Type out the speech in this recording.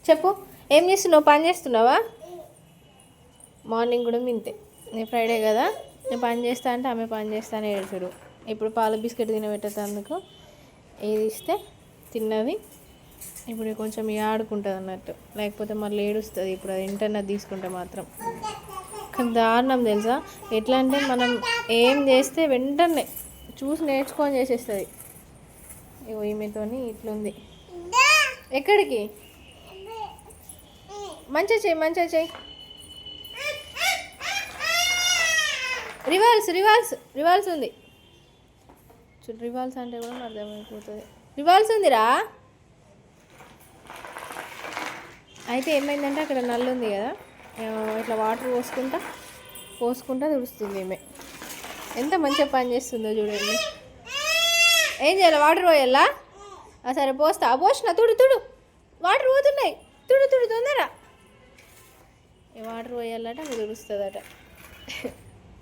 చెప్పు, ఏం చేస్తున్నావు? పని చేస్తున్నావా? మార్నింగ్ కూడా మింతే, నేను ఫ్రైడే కదా, నేను పని చేస్తా అంటే ఆమె పని చేస్తానే ఏడుచుడు. ఇప్పుడు పాలు బిస్కెట్ తినబెట్టేందుకు ఏది ఇస్తే తిన్నది. ఇప్పుడు కొంచెం ఆడుకుంటుంది అన్నట్టు, లేకపోతే మళ్ళీ ఏడుస్తుంది. ఇప్పుడు అది ఇంటర్నెట్ తీసుకుంటే మాత్రం కానీ దారుణం తెలుసా. ఎట్లా అంటే మనం ఏం చేస్తే వెంటనే చూసి నేర్చుకొని చేసేస్తుంది. ఇగో ఈమెతోని ఇట్లుంది. ఎక్కడికి? మంచిగా చెయ్యి, మంచిగా చెయ్యి. రివాల్స్ రివాల్స్ రివాల్స్ ఉంది చూడు. రివాల్స్ అంటే కూడా అర్థమైపోతుంది. రివాల్స్ ఉందిరా. అయితే ఏమైందంటే అక్కడ నల్లు ఉంది కదా, ఇట్లా వాటర్ పోసుకుంటా తుడుస్తుంది ఈమె. ఎంత మంచిగా పని చేస్తుందో చూడండి. ఏం చేయాలి? వాటర్ పోయాలా? సరే పోస్తా. పోసిన తుడు తుడు, వాటర్ పోతున్నాయి. తుడు తుడు తొందర. వాటర్ పోయాలట, తుడుస్తుందట.